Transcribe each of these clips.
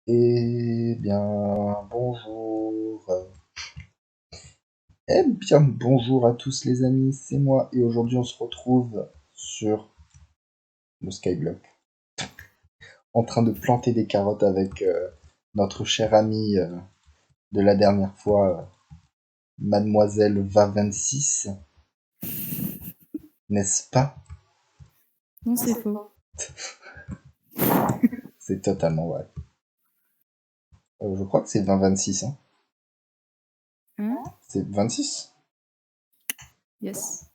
Eh bien, bonjour. Eh bien, bonjour à tous les amis, c'est moi et aujourd'hui on se retrouve sur le Skyblock en train de planter des carottes avec notre cher ami de la dernière fois, Mademoiselle Va26, n'est-ce pas? Non, c'est faux. C'est totalement vrai. Je crois que c'est 2026, hein. Hein? C'est 26? Yes.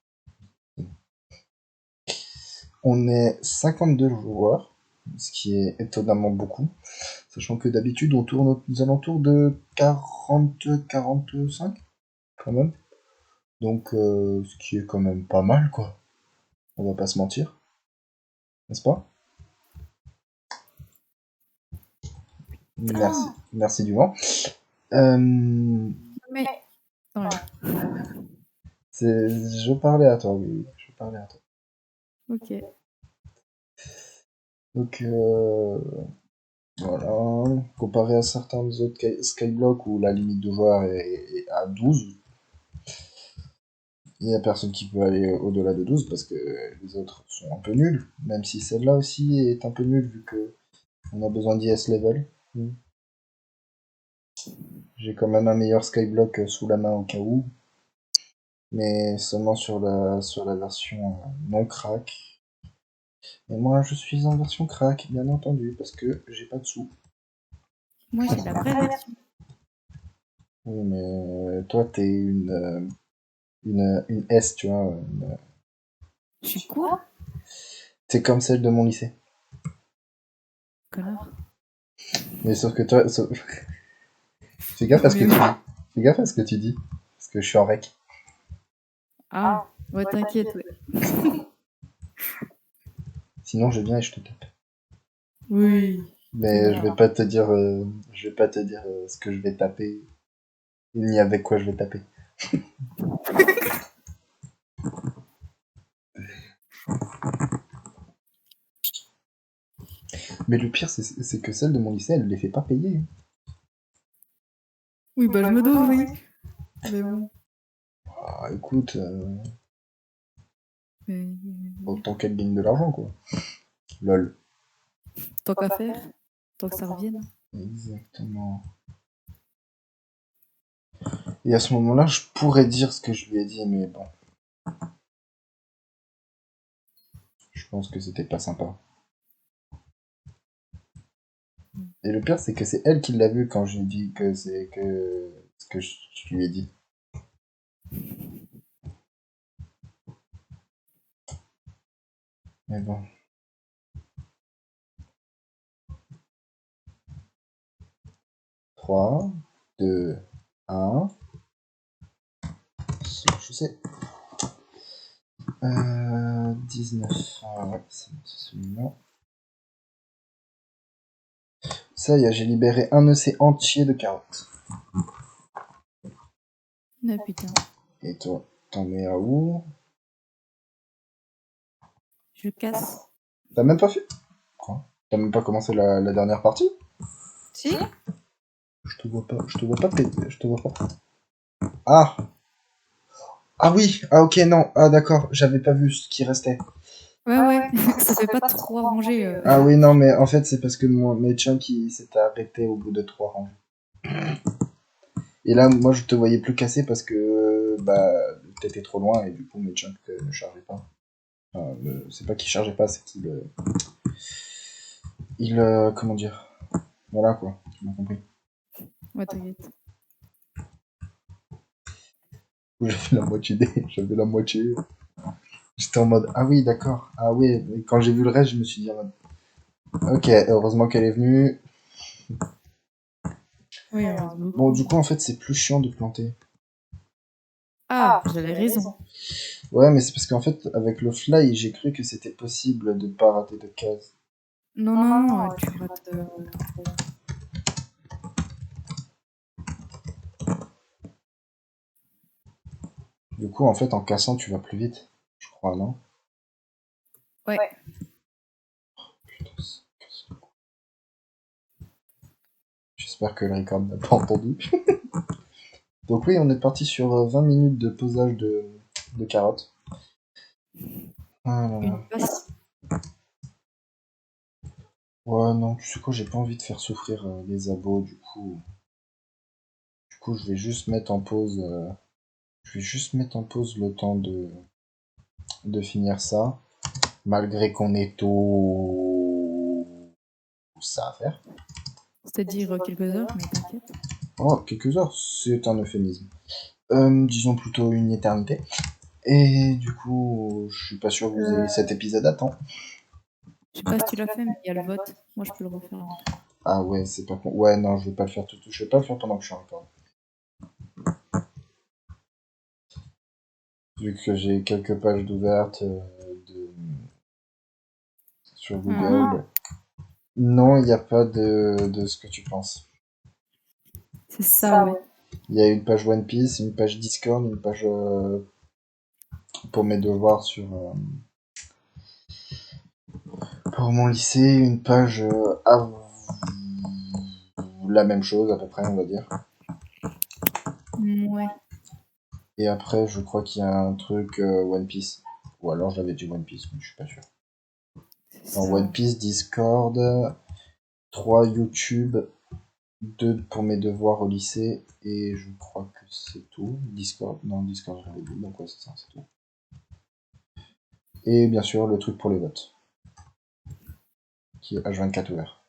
On est 52 joueurs, ce qui est étonnamment beaucoup. Sachant que d'habitude, on tourne aux alentours de 40-45, quand même. Donc, ce qui est quand même pas mal, quoi. On va pas se mentir, n'est-ce pas? Merci, Putain! merci du vent. Euh, Mais. Ouais. je parlais à toi, oui, je parlais à toi. Ok. Donc, voilà. Comparé à certains autres Skyblock où la limite de joueurs est à 12, il y a personne qui peut aller au-delà de 12 parce que les autres sont un peu nuls. Même si celle-là aussi est un peu nulle vu que on a besoin d'IS level. J'ai quand même un meilleur Skyblock sous la main au cas où, mais seulement sur la version non crack. Et moi, je suis en version crack, bien entendu, parce que j'ai pas de sous. Moi, j'ai la vraie version. Oui, mais toi, t'es une S, tu vois. Je suis quoi? T'es comme celle de mon lycée. Connard. Mais sauf que toi, fais gaffe à ce que Mais tu oui. dis. Fais gaffe à ce que tu dis, parce que je suis en rec. Ah, ouais, t'inquiète, ouais. Sinon, je viens et je te tape. Oui. C'est Mais je bon. vais pas te dire, je vais pas te dire ce que je vais taper, ni avec quoi je vais taper. Mais le pire, c'est que celle de mon lycée, elle les fait pas payer. Oui, bah, je me doute, oui. Mais bon. Ah, écoute, Mais, autant qu'elle gagne de l'argent, quoi. Lol. tant qu'à faire, tant que ça revienne. Exactement. Et à ce moment-là, je pourrais dire ce que je lui ai dit, mais bon, je pense que c'était pas sympa. Et le pire, c'est que c'est elle qui l'a vu quand j'ai dit que c'est que ce que je lui ai dit. Mais bon. 3, 2, 1. Je sais. 19. Ah ouais, c'est celui-là. Ça y est, j'ai libéré un EC entier de carottes. Ah, putain. Et toi, t'en es à où? Je casse. T'as même pas fait? Quoi? T'as même pas commencé la dernière partie? Si? Je te vois pas péter, je te vois pas. Ah! Ah oui! Ah ok, non. Ah d'accord, j'avais pas vu ce qui restait. Ouais, ouais. Ça fait pas trop à ranger. Ah oui, non, mais en fait, c'est parce que mes chunks, ils s'étaient arrêtés au bout de 3 rangs. Et là, moi, je te voyais plus cassé parce que, bah, t'étais trop loin et du coup, mes chunks ne chargeaient pas. Enfin, c'est pas qu'ils chargeaient pas, c'est qu'ils, comment dire? Voilà, quoi. Tu m'as compris. Ouais, t'inquiète. J'avais la moitié j'avais la moitié. J'étais en mode, ah oui, d'accord. Ah oui, et quand j'ai vu le reste, je me suis dit, en mode, ok, heureusement qu'elle est venue. Oui, il en reste Bon, beaucoup. du coup, en fait, c'est plus chiant de planter. Ah, j'avais raison. Ouais, mais c'est parce qu'en fait, avec le fly, j'ai cru que c'était possible de pas rater de cases. Non, non, tu rates trop. Du coup, en fait, en cassant, tu vas plus vite. Je crois, non? Ouais. Putain, J'espère que le record n'a pas entendu. Donc oui, on est parti sur 20 minutes de posage de carottes. Une passe. Ouais, non, tu sais quoi, j'ai pas envie de faire souffrir les abos, du coup. Du coup, je vais juste mettre en pause. Je vais juste mettre en pause le temps de finir ça. Malgré qu'on ait tout ça à faire. C'est-à-dire quelques heures, mais t'inquiète. Oh, quelques heures, c'est un euphémisme. Disons plutôt une éternité. Et du coup, je suis pas sûr que vous ayez cet épisode à temps. Je sais pas si tu l'as fait, mais il y a le vote. Moi, je peux le refaire. Ah ouais, c'est pas con. Ouais, non, je vais pas le faire tout. Je vais pas le faire pendant que je suis encore. Vu que j'ai quelques pages d'ouvertes sur Google. Non, il n'y a pas de ce que tu penses. C'est ça, ouais. Il y a une page One Piece, une page Discord, une page pour mes devoirs pour mon lycée, une page la même chose à peu près, on va dire. Ouais. Et après, je crois qu'il y a un truc One Piece. Ou alors j'avais dit One Piece, mais je suis pas sûr. C'est En ça. One Piece, Discord, 3 YouTube, 2 pour mes devoirs au lycée, et je crois que c'est tout. Discord, non, Discord, j'avais dit, donc ouais, c'est ça, c'est tout. Et bien sûr, le truc pour les votes, qui est H24 ouvert.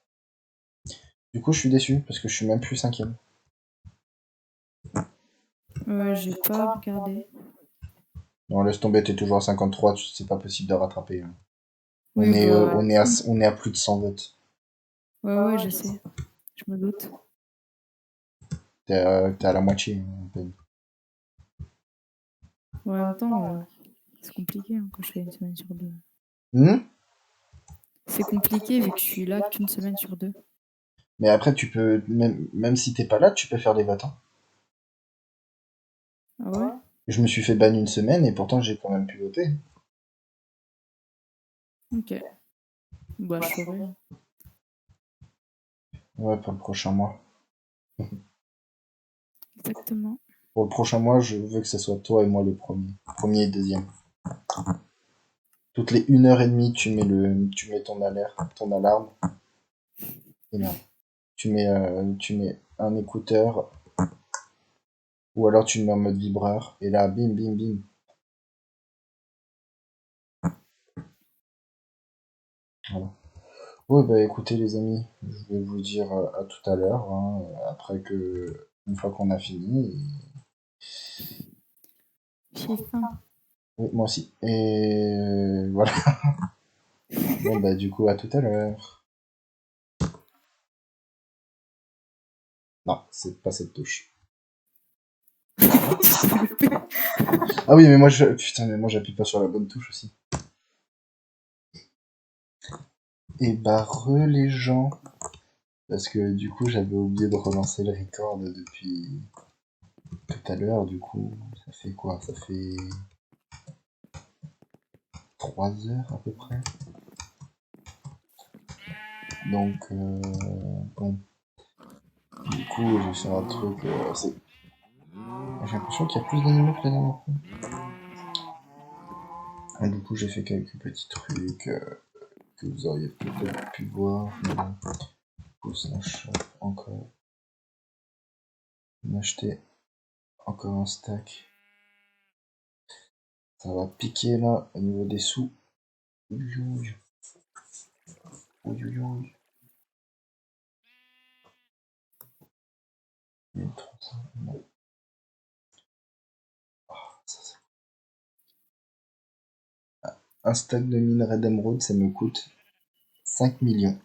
Du coup, je suis déçu, parce que je suis même plus cinquième. J'ai pas regardé. Non, laisse tomber, t'es toujours à 53, c'est pas possible de rattraper. Hein. Oui, bah. On est à plus de 100 votes. Ouais, je sais. Je me doute. T'es à la moitié, hein, à peine. Ouais, en même temps, c'est compliqué hein, quand je fais une semaine sur deux. C'est compliqué vu que je suis là qu'une semaine sur deux. Mais après, tu peux, même si t'es pas là, tu peux faire des votes. Hein. Ah ouais? Je me suis fait ban une semaine et pourtant j'ai quand même pu voter. Ok. Bah, je saurais. Ouais, pour le prochain mois. Exactement. Pour le prochain mois, je veux que ce soit toi et moi les premiers. Premier et deuxième. Toutes les 1h30, tu mets ton alerte, ton alarme. Et merde. Tu mets un écouteur. Ou alors tu le mets en mode vibreur. Et là, bim, bim, bim. Voilà. Ouais, bah écoutez les amis, je vais vous dire à tout à l'heure, hein, après que, une fois qu'on a fini. J'ai faim. Oui, moi aussi. Et voilà. Bon bah du coup à tout à l'heure. Non, c'est pas cette touche. Ah oui, mais moi putain, mais moi j'appuie pas sur la bonne touche aussi. Et bah les gens, parce que du coup j'avais oublié de relancer le record depuis tout à l'heure. Du coup, ça fait quoi? Ça fait 3 heures à peu près. Donc bon, du coup je vais faire un truc. J'ai l'impression qu'il y a plus d'animaux que la dernière fois. Et du coup j'ai fait quelques petits trucs que vous auriez peut-être pu voir. Mais bon. Slash encore. M'acheter encore un stack. Ça va piquer là au niveau des sous. Ouïouï. Ouïouï. 1300. Non. Ça, un stack de minerai d'émeraude, ça me coûte 5 millions.